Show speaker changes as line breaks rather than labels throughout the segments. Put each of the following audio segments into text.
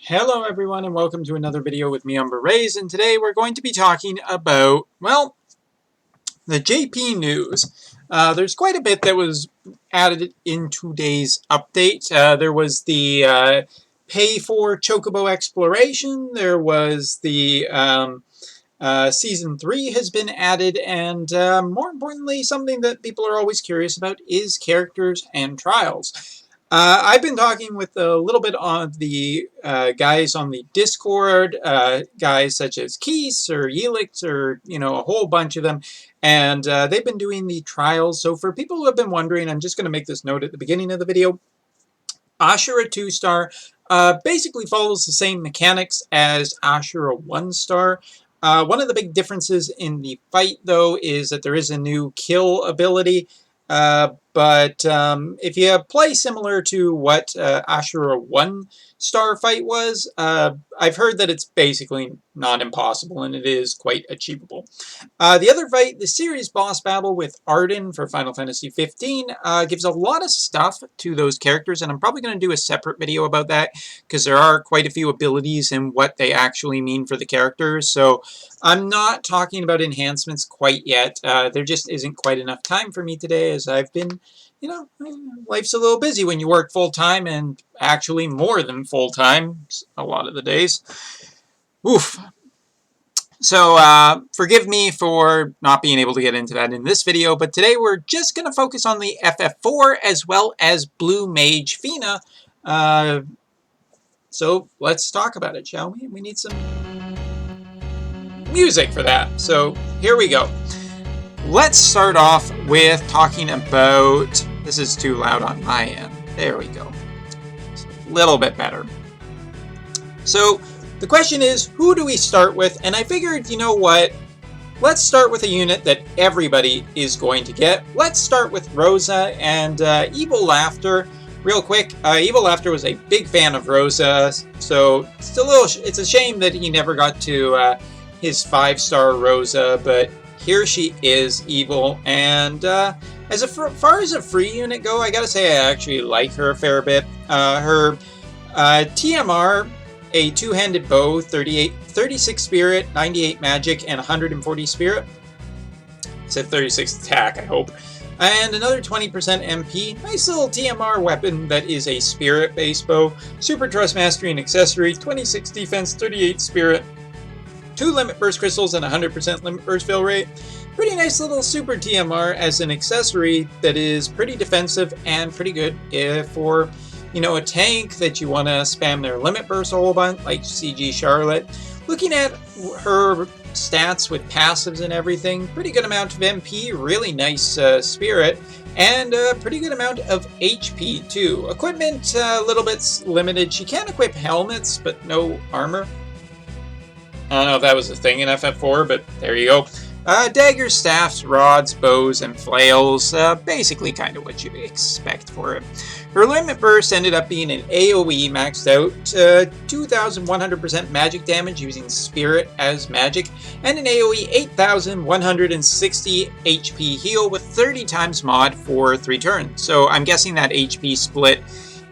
Hello everyone and welcome to another video with me, Rays, and today we're going to be talking about, well, the JP news. There's quite a bit that was added in today's update. There was the pay for Chocobo exploration, there was the Season 3 has been added, and more importantly, something that people are always curious about is characters and trials. I've been talking with a little bit on the guys on the Discord, guys such as Keese or Yelix or, a whole bunch of them, and they've been doing the trials. So for people who have been wondering, I'm just going to make this note at the beginning of the video. Ashura 2-star basically follows the same mechanics as Ashura 1-star. One of the big differences in the fight, though, is that there is a new kill ability. But if you play similar to what Ashura 1-star fight was, I've heard that it's basically not impossible, and it is quite achievable. The other fight, the series boss battle with Arden for Final Fantasy 15, gives a lot of stuff to those characters, and I'm probably going to do a separate video about that, because there are quite a few abilities and what they actually mean for the characters. So I'm not talking about enhancements quite yet. There just isn't quite enough time for me today, as I've been, life's a little busy when you work full-time, and actually more than full-time a lot of the days. Oof. So forgive me for not being able to get into that in this video, but today we're just going to focus on the FF4 as well as Blue Mage Fina. So let's talk about it, shall we? We need some music for that. So here we go. Let's start off with talking about... This is too loud on my end. There we go. It's a little bit better. So the question is, who do we start with? And I figured, you know what? Let's start with a unit that everybody is going to get. Let's start with Rosa and Evil Laughter. Real quick, Evil Laughter was a big fan of Rosa, so it's a shame that he never got to his 5-star Rosa, but here she is, Evil, and as far as a free unit go, I gotta say I actually like her a fair bit. Her TMR, a two-handed bow, 36 spirit, 98 magic, and 140 spirit. I said 36 attack, I hope. And another 20% MP. Nice little TMR weapon that is a spirit-based bow. Super Trust Mastery and Accessory, 26 defense, 38 spirit. 2 limit burst crystals and 100% limit burst fill rate. Pretty nice little super TMR as an accessory that is pretty defensive and pretty good for, a tank that you want to spam their limit burst a whole bunch, like CG Charlotte. Looking at her stats with passives and everything, pretty good amount of MP, really nice spirit, and a pretty good amount of HP too. Equipment a little bit limited. She can equip helmets, but no armor. I don't know if that was a thing in FF4, but there you go. Daggers, staffs, rods, bows, and flails. Basically kind of what you'd expect for it. Her limit burst ended up being an AoE maxed out, 2,100% magic damage using spirit as magic, and an AoE 8,160 HP heal with 30 times mod for 3 turns. So I'm guessing that HP split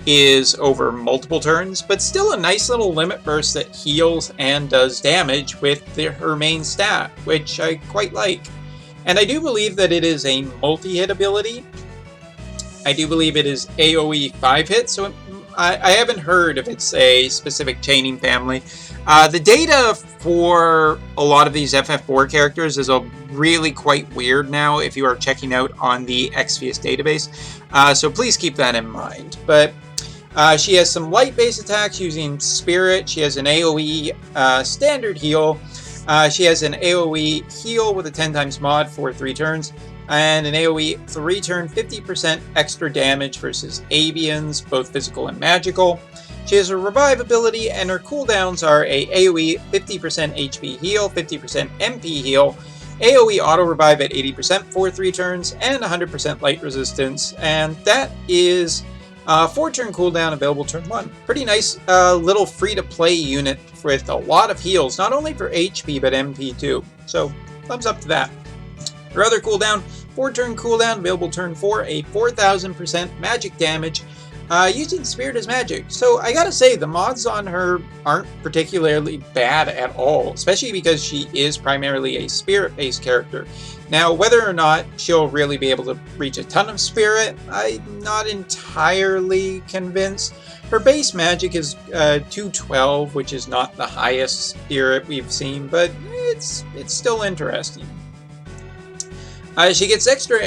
is over multiple turns, but still a nice little limit burst that heals and does damage with her main stat, which I quite like. And I do believe that it is a multi-hit ability. I do believe it is AoE 5-hit, so I haven't heard if it's a specific chaining family. The data for a lot of these FF4 characters is really quite weird now if you are checking out on the Exvius database, so please keep that in mind. But she has some light base attacks using Spirit. She has an AoE standard heal. She has an AoE heal with a 10 times mod for 3 turns. And an AoE 3-turn 50% extra damage versus Avians, both physical and magical. She has a revive ability, and her cooldowns are a AoE 50% HP heal, 50% MP heal, AoE auto revive at 80% for 3 turns, and 100% light resistance. And that is 4-turn cooldown, available turn 1. Pretty nice little free-to-play unit with a lot of heals, not only for HP but MP too. So thumbs up to that. Her other cooldown, 4-turn cooldown, available turn 4, a 4,000% magic damage, Using Spirit as magic. So I gotta say, the mods on her aren't particularly bad at all, especially because she is primarily a Spirit-based character. Now, whether or not she'll really be able to reach a ton of Spirit, I'm not entirely convinced. Her base magic is 212, which is not the highest Spirit we've seen, but it's still interesting. She gets extra,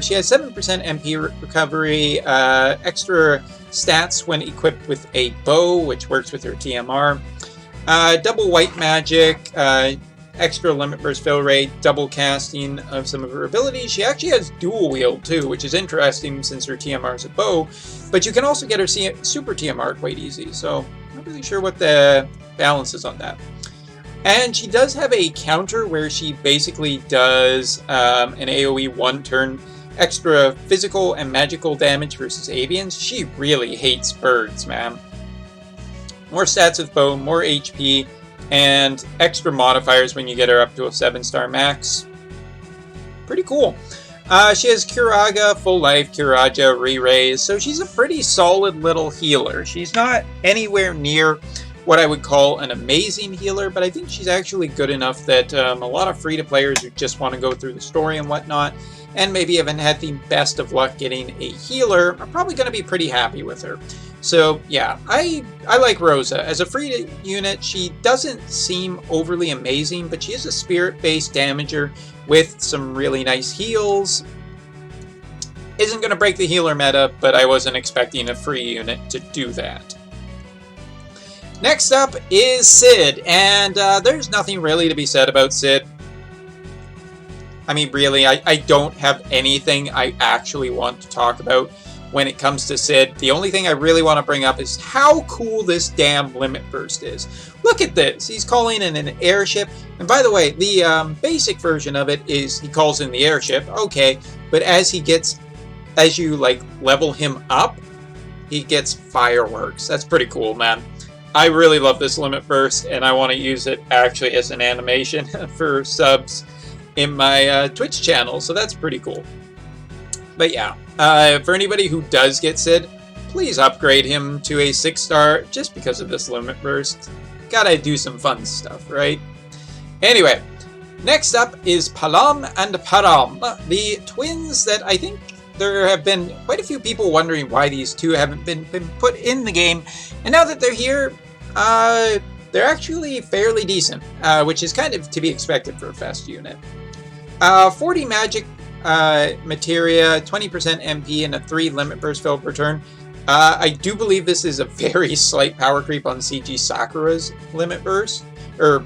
she has 7% MP recovery, extra stats when equipped with a bow, which works with her TMR. Double white magic, extra limit burst fill rate, double casting of some of her abilities. She actually has dual wield too, which is interesting since her TMR is a bow. But you can also get her super TMR quite easy, so I'm not really sure what the balance is on that. And she does have a counter where she basically does an AoE one-turn extra physical and magical damage versus avians. She really hates birds, man. More stats with bow, more HP, and extra modifiers when you get her up to a 7-star max. Pretty cool. She has Curaga, Full Life, Curaja, Re-Raise, so she's a pretty solid little healer. She's not anywhere near what I would call an amazing healer, but I think she's actually good enough that a lot of free-to-players who just want to go through the story and whatnot, and maybe haven't had the best of luck getting a healer, are probably going to be pretty happy with her. So yeah, I like Rosa. As a free unit, she doesn't seem overly amazing, but she is a spirit-based damager with some really nice heals. Isn't going to break the healer meta, but I wasn't expecting a free unit to do that. Next up is Sid, and there's nothing really to be said about Sid. I mean, really, I don't have anything I actually want to talk about when it comes to Sid. The only thing I really want to bring up is how cool this damn limit burst is. Look at this. He's calling in an airship. And by the way, the basic version of it is he calls in the airship. Okay, but as you like level him up, he gets fireworks. That's pretty cool, man. I really love this limit burst, and I want to use it actually as an animation for subs in my Twitch channel, so that's pretty cool. But yeah, for anybody who does get Sid, please upgrade him to a 6-star just because of this limit burst. Gotta do some fun stuff, right? Anyway, next up is Padam and Padam, the twins that I think there have been quite a few people wondering why these two haven't been put in the game, and now that they're here, they're actually fairly decent, which is kind of to be expected for a fast unit. 40 magic materia, 20% MP, and a 3 limit burst fill per turn. I do believe this is a very slight power creep on CG Sakura's limit burst, or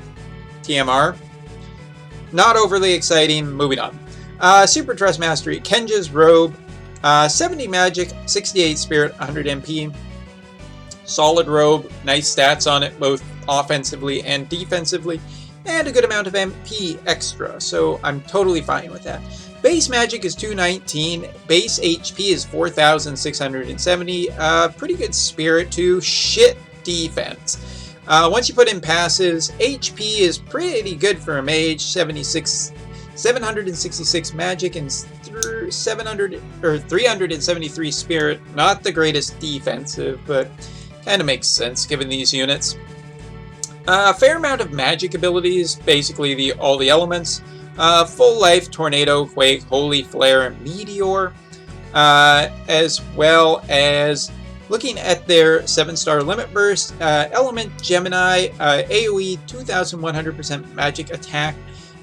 TMR. Not overly exciting, moving on. Super Trust Mastery, Kenja's Robe, 70 magic, 68 spirit, 100 MP. Solid robe, nice stats on it, both offensively and defensively, and a good amount of MP extra, so I'm totally fine with that. Base magic is 219, base HP is 4,670, pretty good spirit too, shit defense. Once you put in passives, HP is pretty good for a mage, 766 magic and 373 spirit. Not the greatest defensive, but kind of makes sense given these units. A fair amount of magic abilities, basically all the elements. Full Life, Tornado, Quake, Holy Flare, and Meteor. As well as looking at their 7-star limit burst, Element, Gemini, AoE 2100% magic attack,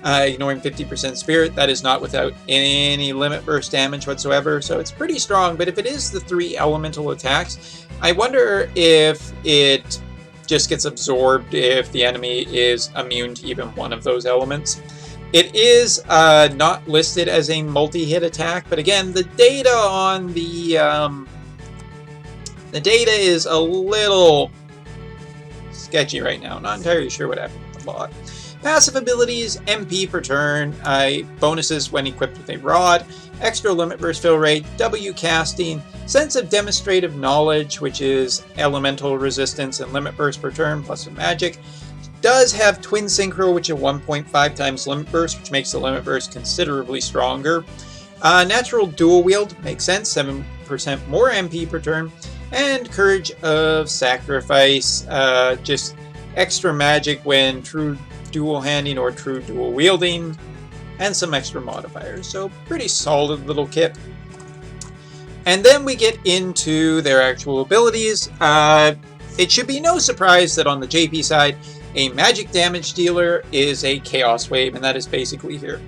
ignoring 50% spirit. That is not without any limit burst damage whatsoever, so it's pretty strong. But if it is the 3 elemental attacks, I wonder if it just gets absorbed if the enemy is immune to even one of those elements. It is not listed as a multi-hit attack, but again, the data on the data is a little sketchy right now. Not entirely sure what happened with the bot. Passive abilities, MP per turn, bonuses when equipped with a rod, extra limit burst fill rate, W casting, sense of demonstrative knowledge, which is elemental resistance and limit burst per turn, plus some magic. Does have twin synchro, which is 1.5 times limit burst, which makes the limit burst considerably stronger. Natural dual wield, makes sense, 7% more MP per turn. And Courage of Sacrifice, just extra magic when true dual handing or true dual wielding, and some extra modifiers. So pretty solid little kit. And then we get into their actual abilities. It should be no surprise that on the JP side, a magic damage dealer is a Chaos Wave, and that is basically here.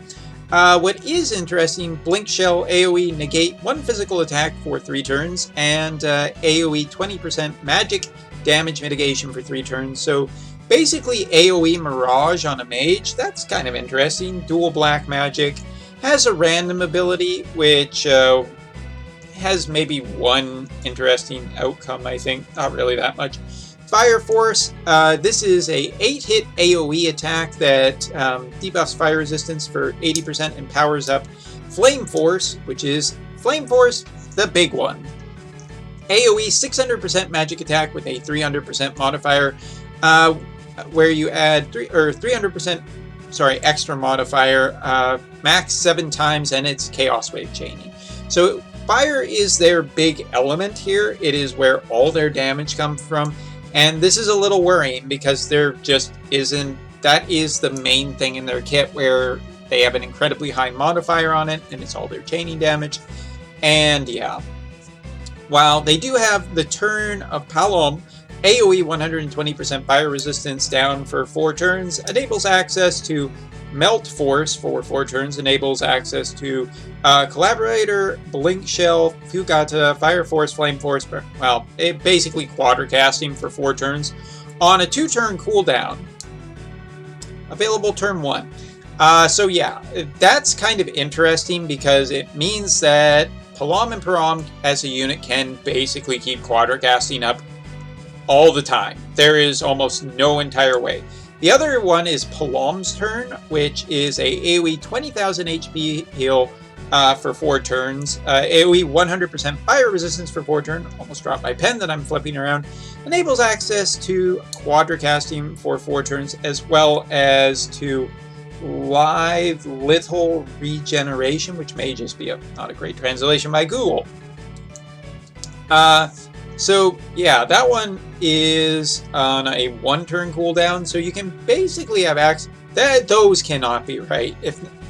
What is interesting, Blink Shell AoE negate 1 physical attack for 3 turns, and AoE 20% magic damage mitigation for 3 turns. So basically AoE Mirage on a mage, that's kind of interesting. Dual black magic, has a random ability, which has maybe one interesting outcome, I think, not really that much. Fire Force, this is a 8-hit AoE attack that debuffs fire resistance for 80% and powers up Flame Force, which is Flame Force, the big one. AoE 600% magic attack with a 300% modifier, where you add 300% extra modifier, max 7 times, and it's Chaos Wave chaining. So fire is their big element here. It is where all their damage comes from. And this is a little worrying because there just isn't, that is the main thing in their kit where they have an incredibly high modifier on it and it's all their chaining damage. And yeah, while they do have the Turn of Padam, AoE 120% fire resistance down for 4 turns, enables access to Melt Force for 4 turns, enables access to Collaborator, Blink Shell, Fugata, Fire Force, Flame Force, well, basically quadricasting for 4 turns on a 2-turn cooldown. Available turn 1. So yeah, that's kind of interesting because it means that Padam and Padam as a unit can basically keep quadricasting up all the time. There is almost no entire way. The other one is Padam's turn, which is a AoE 20,000 HP heal for 4 turns. AoE 100% fire resistance for 4 turns. Almost dropped my pen that I'm flipping around. Enables access to quadricasting for 4 turns, as well as to live little regeneration, which may just be not a great translation by Google. So yeah, that one is on a 1-turn cooldown, so you can basically have access. Those cannot be right.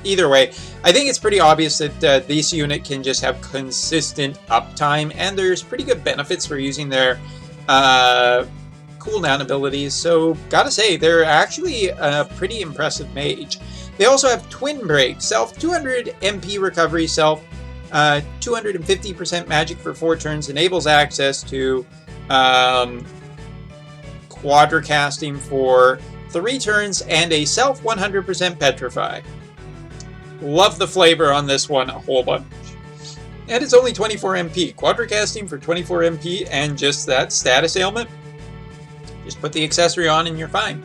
Either way, I think it's pretty obvious that this unit can just have consistent uptime, and there's pretty good benefits for using their cooldown abilities. So gotta say, they're actually a pretty impressive mage. They also have Twin Break, self 200 MP recovery, self 250% magic for 4 turns, enables access to quadricasting for 3 turns, and a self 100% petrify. Love the flavor on this one a whole bunch. And it's only 24 MP. Quadricasting for 24 MP and just that status ailment. Just put the accessory on and you're fine.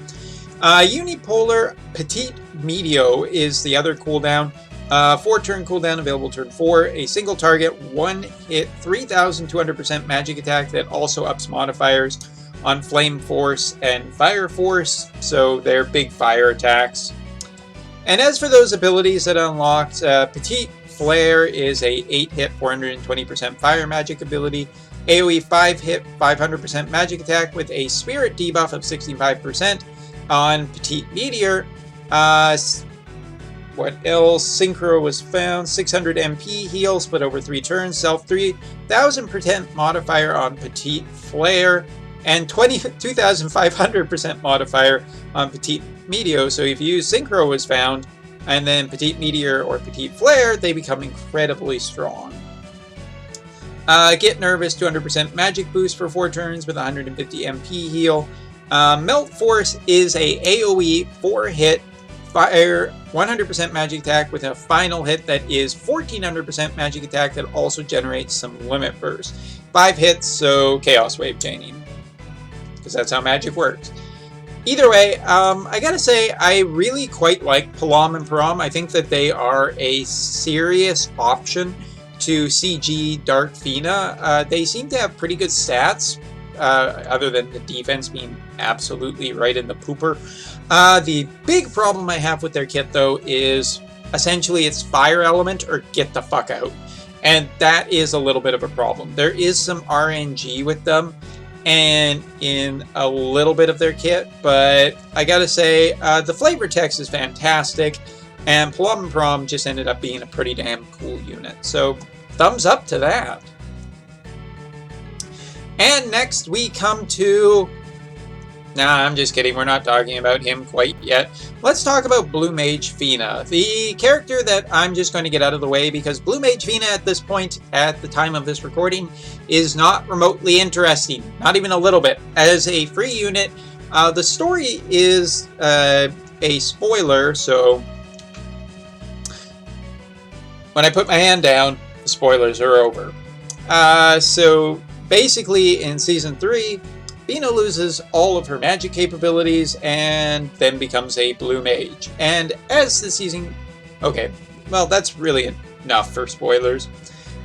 Unipolar Petite Medio is the other cooldown. 4-turn cooldown, available turn 4. A single target, 1 hit, 3,200% magic attack that also ups modifiers on Flame Force and Fire Force, so they're big fire attacks. And as for those abilities that unlocked, Petite Flare is a 8-hit, 420% fire magic ability. AoE 5-hit, 500% magic attack with a spirit debuff of 65% on Petite Meteor. What else? Synchro was found. 600 MP heal split over 3 turns. Self 3,000% modifier on Petite Flare. And 2,500% modifier on Petite Meteor. So if you use Synchro was found, and then Petite Meteor or Petite Flare, they become incredibly strong. Get Nervous, 200% magic boost for 4 turns with 150 MP heal. Melt Force is a AoE 4-hit fire 100% magic attack with a final hit that is 1400% magic attack that also generates some limit burst. 5 hits, so Chaos Wave chaining, because that's how magic works. Either way, I gotta say, I really quite like Padam and Padam. I think that they are a serious option to CG Dark Fina. They seem to have pretty good stats, other than the defense being absolutely right in the pooper. The big problem I have with their kit, though, is essentially it's fire element or get the fuck out. And that is a little bit of a problem. There is some RNG with them and in a little bit of their kit, but I gotta say, the flavor text is fantastic, and Paladin Prom just ended up being a pretty damn cool unit. So, thumbs up to that. And next we come to... Nah, I'm just kidding. We're not talking about him quite yet. Let's talk about Blue Mage Fina, the character that I'm just going to get out of the way because Blue Mage Fina at this point, at the time of this recording, is not remotely interesting. Not even a little bit. As a free unit, the story is a spoiler, so when I put my hand down, the spoilers are over. So basically in Season 3, Fina loses all of her magic capabilities and then becomes a blue mage. And as the season... Okay, well, that's really enough for spoilers.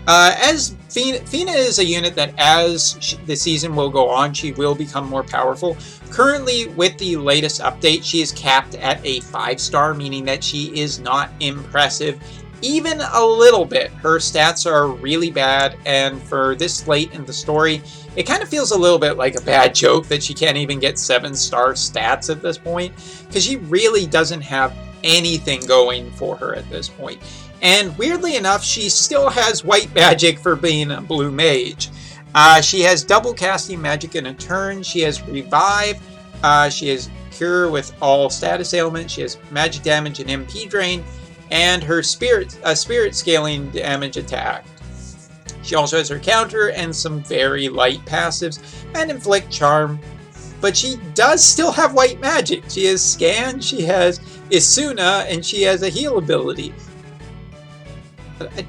As Fina is a unit that as the season will go on, she will become more powerful. Currently, with the latest update, she is capped at a 5-star, meaning that she is not impressive even a little bit. Her stats are really bad, and for this late in the story, it kind of feels a little bit like a bad joke that she can't even get 7-star stats at this point, because she really doesn't have anything going for her at this point. And weirdly enough, she still has white magic for being a blue mage. She has double casting magic in a turn, she has revive, she has cure with all status ailments, she has magic damage and MP drain, and her spirit scaling damage attack. She also has her counter and some very light passives and inflict charm, but she does still have white magic. She has scan, she has Isuna, and she has a heal ability. But I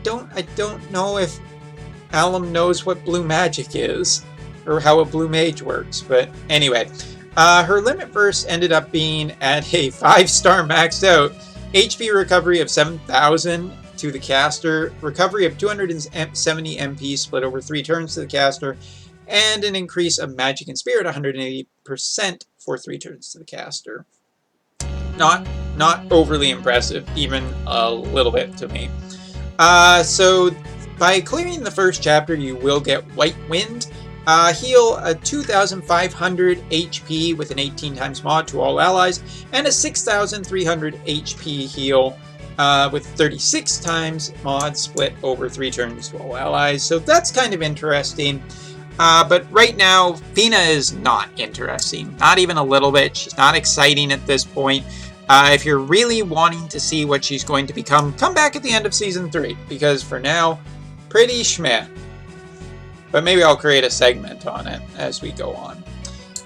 don't know if Alum knows what blue magic is or how a blue mage works. But anyway, her limit burst ended up being at a 5-star maxed out. HP recovery of 7,000 to the caster, recovery of 270 MP split over 3 turns to the caster, and an increase of magic and spirit 180% for 3 turns to the caster. Not overly impressive, even a little bit to me. So by clearing the first chapter, you will get White Wind. Heal a 2,500 HP with an 18 times mod to all allies, and a 6,300 HP heal with 36 times mod split over 3 turns to all allies. So that's kind of interesting. But right now, Fina is not interesting. Not even a little bit. She's not exciting at this point. If you're really wanting to see what she's going to become, come back at the end of Season 3. Because for now, pretty schmeh. But maybe I'll create a segment on it as we go on.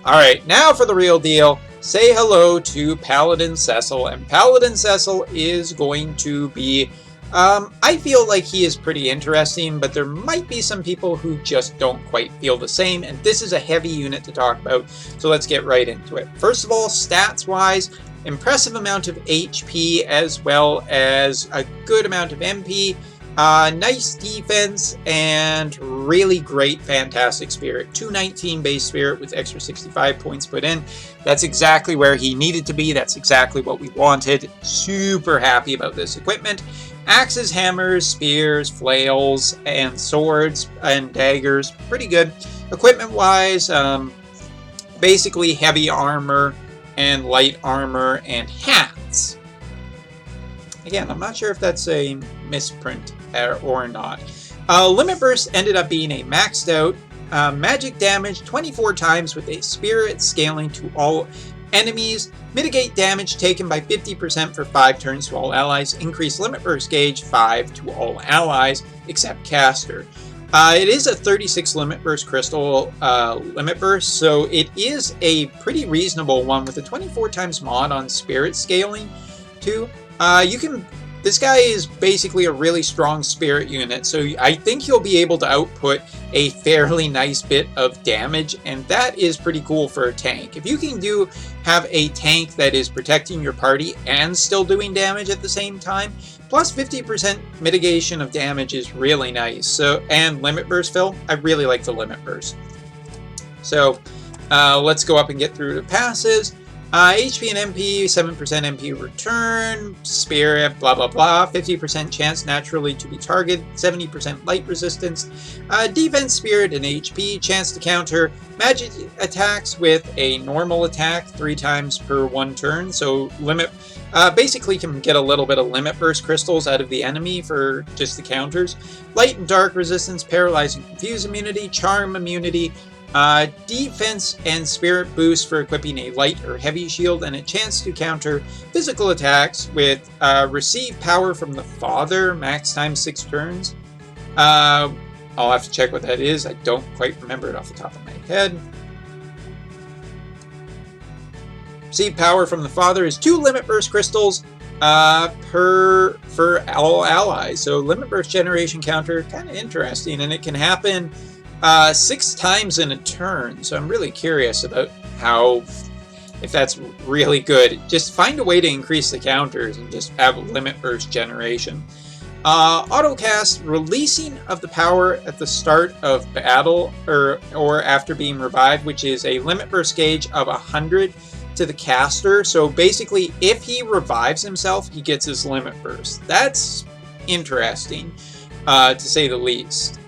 Alright, now for the real deal. Say hello to Paladin Sessile. And Paladin Sessile is going to be... I feel like he is pretty interesting, but there might be some people who just don't quite feel the same, and this is a heavy unit to talk about, so let's get right into it. First of all, stats-wise, impressive amount of HP as well as a good amount of MP, nice defense, and really great fantastic spirit. 219 base spirit with extra 65 points put in. That's exactly where he needed to be. That's exactly what we wanted. Super happy about this equipment. Axes, hammers, spears, flails, and swords and daggers. Pretty good. Equipment-wise, basically heavy armor and light armor and hats. Again, I'm not sure if that's a misprint or not. Limit Burst ended up being a maxed out magic damage 24 times with a spirit scaling to all enemies. Mitigate damage taken by 50% for 5 turns to all allies. Increase limit burst gauge 5 to all allies except caster. It is a 36 limit burst crystal limit burst, so it is a pretty reasonable one with a 24 times mod on spirit scaling too. This guy is basically a really strong spirit unit, so I think he'll be able to output a fairly nice bit of damage, and that is pretty cool for a tank. If you can have a tank that is protecting your party and still doing damage at the same time, plus 50% mitigation of damage is really nice. So, and limit burst fill, I really like the limit burst. So let's go up and get through the passes. HP and MP, 7% MP return, spirit, blah blah blah, 50% chance naturally to be targeted, 70% light resistance, defense, spirit, and HP, chance to counter magic attacks with a normal attack 3 times per 1 turn, so limit, basically can get a little bit of limit burst crystals out of the enemy for just the counters, light and dark resistance, paralyze and confuse immunity, charm immunity, defense and spirit boost for equipping a light or heavy shield, and a chance to counter physical attacks with receive power from the Father, max times 6 turns. I'll have to check what that is. I don't quite remember it off the top of my head. Receive power from the Father is 2 limit burst crystals for all allies. So limit burst generation counter, kind of interesting, and it can happen 6 times in a turn, so I'm really curious about if that's really good. Just find a way to increase the counters and just have a limit burst generation. Autocast, releasing of the power at the start of battle or after being revived, which is a limit burst gauge of 100 to the caster. So basically, if he revives himself, he gets his limit burst. That's interesting, to say the least.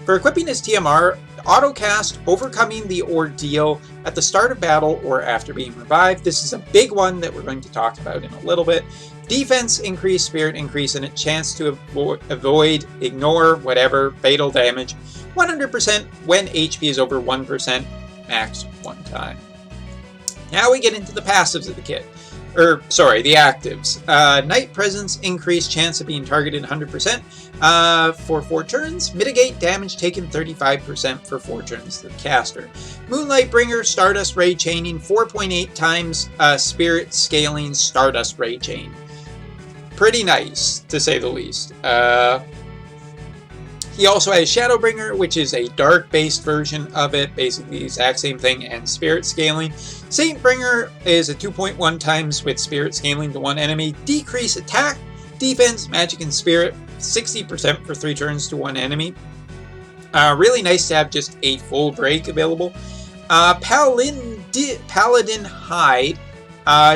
For equipping his TMR, autocast, overcoming the ordeal at the start of battle or after being revived. This is a big one that we're going to talk about in a little bit. Defense increase, spirit increase, and a chance to avoid, ignore, whatever, fatal damage 100% when HP is over 1%, max 1 time. Now we get into the passives of the kit. The actives. Night Presence, increase chance of being targeted 100% for 4 turns. Mitigate damage taken 35% for 4 turns to the caster. Moonlight Bringer, Stardust Ray Chaining, 4.8 times Spirit Scaling Stardust Ray Chain. Pretty nice, to say the least. He also has Shadowbringer, which is a dark-based version of it, basically the exact same thing, and Spirit Scaling. Saintbringer is a 2.1 times with Spirit Scaling to 1 enemy. Decrease attack, defense, magic, and spirit, 60% for 3 turns to 1 enemy. Really nice to have just a full break available. Paladin Hide,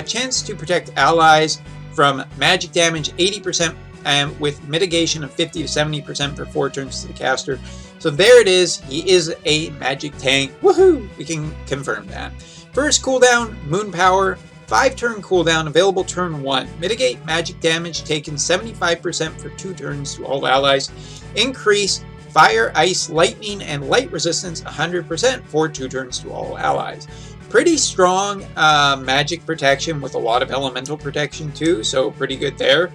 chance to protect allies from magic damage 80%, and with mitigation of 50 to 70% for 4 turns to the caster. So there it is. He is a magic tank. Woohoo! We can confirm that. First cooldown, Moon Power. 5-turn cooldown, available turn 1. Mitigate magic damage taken 75% for 2 turns to all allies. Increase fire, ice, lightning, and light resistance 100% for 2 turns to all allies. Pretty strong magic protection with a lot of elemental protection too, so pretty good there.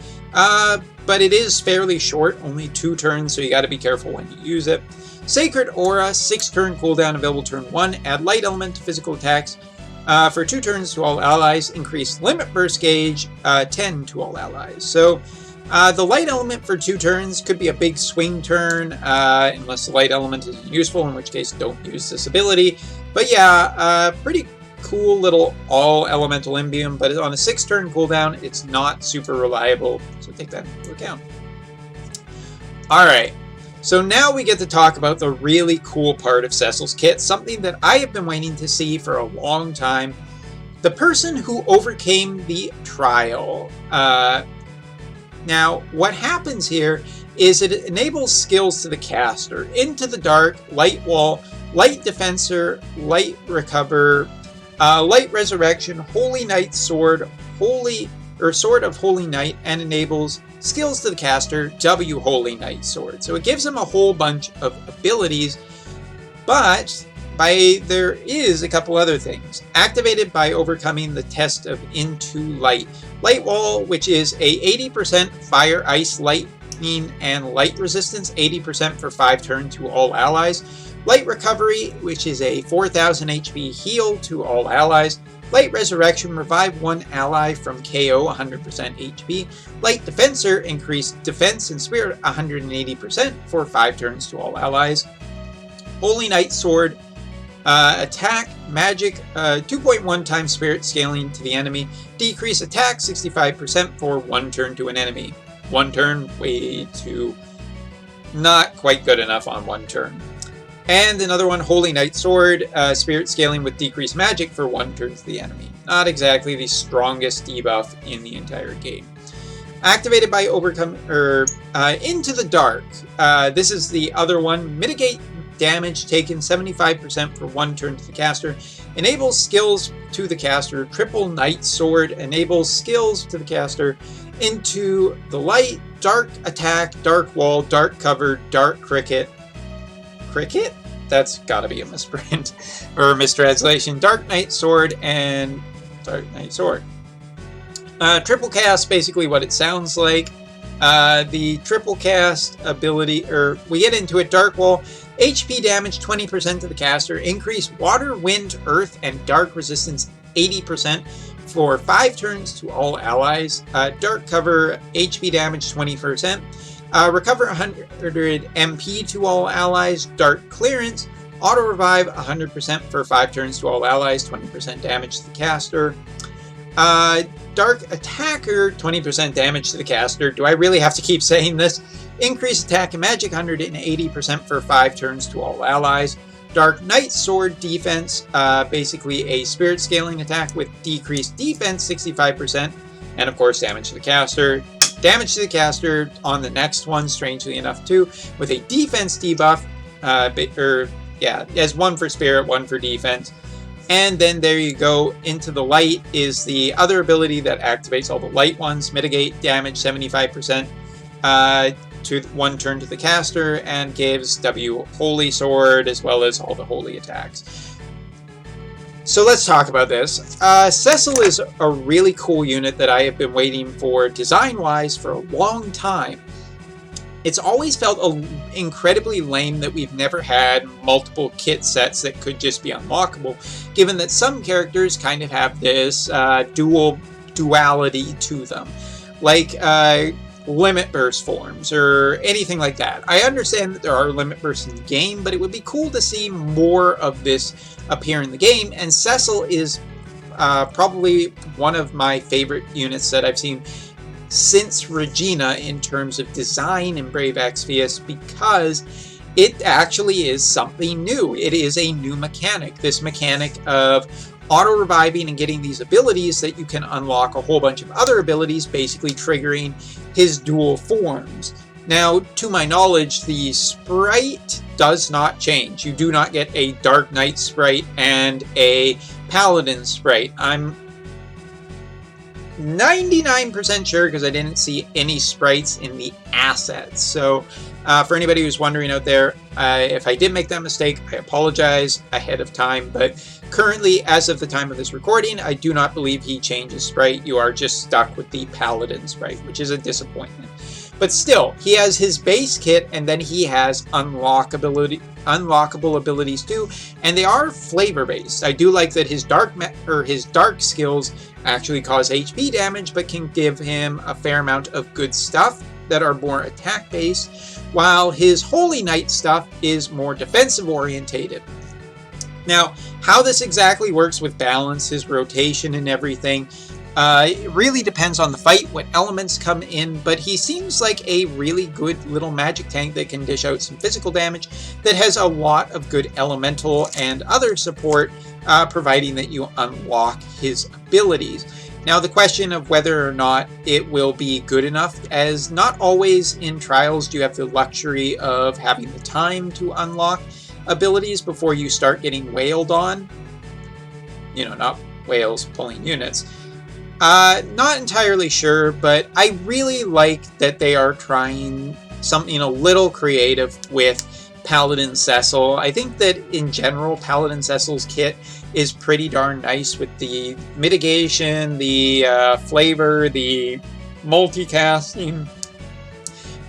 But it is fairly short, only 2 turns, so you got to be careful when you use it. Sacred Aura, 6-turn cooldown, available turn 1. Add light element to physical attacks for 2 turns to all allies. Increase limit burst gauge 10 to all allies. So the light element for 2 turns could be a big swing turn, unless the light element isn't useful, in which case don't use this ability. But yeah, pretty cool little all-elemental imbium, but on a 6-turn cooldown, it's not super reliable, so take that into account. Alright, so now we get to talk about the really cool part of Cecil's kit, something that I have been waiting to see for a long time. The person who overcame the trial. Now, what happens here is it enables skills to the caster. Into the Dark, Light Wall, Light Defensor, Light Recover, Light Resurrection, Holy Knight Sword, Sword of Holy Knight, and enables skills to the caster, W Holy Knight Sword. So it gives him a whole bunch of abilities, but there is a couple other things. Activated by overcoming the test of Into Light. Light Wall, which is a 80% fire, ice, lightning, and light resistance, 80% for 5 turns to all allies. Light Recovery, which is a 4000 HP heal to all allies. Light Resurrection, revive 1 ally from KO, 100% HP. Light Defensor, increase defense and spirit 180% for 5 turns to all allies. Holy Knight Sword, attack, magic, 2.1 times spirit scaling to the enemy. Decrease attack 65% for 1 turn to an enemy. 1 turn, way too... not quite good enough on 1 turn. And another one, Holy Knight Sword, spirit scaling with decreased magic for 1 turn to the enemy. Not exactly the strongest debuff in the entire game. Activated by Into the Dark. This is the other one. Mitigate damage taken 75% for 1 turn to the caster. Enables skills to the caster. Triple Knight Sword enables skills to the caster. Into the Light, Dark Attack, Dark Wall, Dark Cover, Dark Cricket. Cricket? That's gotta be a misprint or mistranslation. Dark Knight Sword and Dark Knight Sword. Triple cast, basically what it sounds like. The triple cast ability, we get into it. Dark Wall, HP damage 20% to the caster. Increase water, wind, earth, and dark resistance 80% for 5 turns to all allies. Dark Cover, HP damage 20%. Recover 100 MP to all allies. Dark Clearance, auto revive 100% for 5 turns to all allies. 20% damage to the caster. Dark Attacker, 20% damage to the caster. Do I really have to keep saying this? Increase attack and magic 180% for 5 turns to all allies. Dark Knight Sword defense, basically a spirit scaling attack with decreased defense 65%, and of course damage to the caster. Damage to the caster on the next one, strangely enough too, with a defense debuff, as 1 for spirit, 1 for defense. And then there you go. Into the Light is the other ability that activates all the light ones. Mitigate damage 75% to 1 turn to the caster, and gives W Holy Sword as well as all the holy attacks. So let's talk about this. Cecil is a really cool unit that I have been waiting for design-wise for a long time. It's always felt incredibly lame that we've never had multiple kit sets that could just be unlockable, given that some characters kind of have this duality to them, like limit burst forms or anything like that. I understand that there are limit bursts in the game, but it would be cool to see more of this appear in the game, and Cecil is probably one of my favorite units that I've seen since Regina in terms of design in Brave Exvius, because it actually is something new. It is a new mechanic. This mechanic of auto-reviving and getting these abilities that you can unlock a whole bunch of other abilities, basically triggering his dual forms. Now, to my knowledge, the sprite does not change. You do not get a Dark Knight sprite and a Paladin sprite. I'm 99% sure because I didn't see any sprites in the assets. So for anybody who's wondering out there, if I did make that mistake, I apologize ahead of time. But currently, as of the time of this recording, I do not believe he changes sprite. You are just stuck with the Paladin sprite, which is a disappointment. But still, he has his base kit, and then he has unlockable abilities too, and they are flavor based. I do like that his dark skills actually cause HP damage, but can give him a fair amount of good stuff that are more attack based, while his Holy Knight stuff is more defensive orientated. Now, how this exactly works with balance, his rotation and everything, it really depends on the fight, what elements come in, but he seems like a really good little magic tank that can dish out some physical damage, that has a lot of good elemental and other support, providing that you unlock his abilities. Now, the question of whether or not it will be good enough, as not always in Trials do you have the luxury of having the time to unlock abilities before you start getting wailed on. You know, not whales pulling units. Not entirely sure, but I really like that they are trying something a little creative with Paladin Sessile. I think that in general, Paladin Sessile's kit is pretty darn nice with the mitigation, the flavor, the multicasting,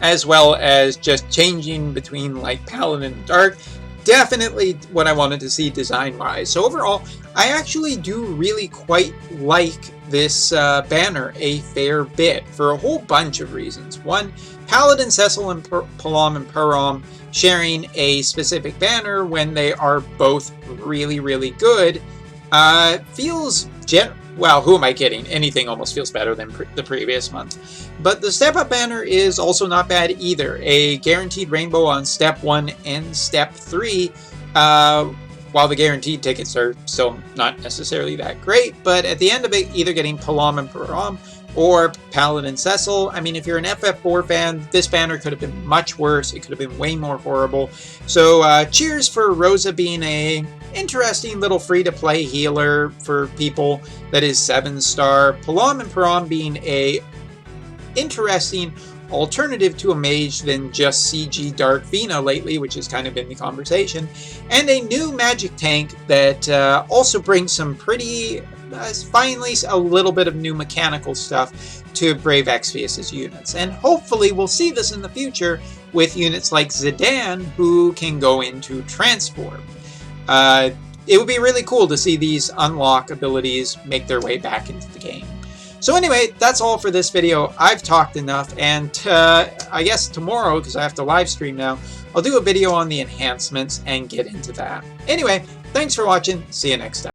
as well as just changing between like Paladin and Dark. Definitely what I wanted to see design-wise. So overall, I actually do really quite like this banner a fair bit for a whole bunch of reasons. One, Paladin Sessile and Padam and Padam sharing a specific banner when they are both really, really good feels Well, who am I kidding? Anything almost feels better than the previous month. But the Step Up banner is also not bad either. A guaranteed rainbow on Step 1 and Step 3. While the guaranteed tickets are still not necessarily that great, but at the end of it, either getting Padam and Padam or Paladin Sessile. I mean, if you're an FF4 fan, this banner could have been much worse. It could have been way more horrible. So cheers for Rosa being a interesting little free-to-play healer for people that is 7-star. Padam and Padam being a interesting alternative to a mage than just CG Dark Fina lately, which has kind of been the conversation, and a new magic tank that also brings some pretty, finally, a little bit of new mechanical stuff to Brave Exvius's units. And hopefully we'll see this in the future with units like Zidane, who can go into Transform. It would be really cool to see these unlock abilities make their way back into the game. So anyway, that's all for this video. I've talked enough, and I guess tomorrow, because I have to live stream now, I'll do a video on the enhancements and get into that. Anyway, thanks for watching. See you next time.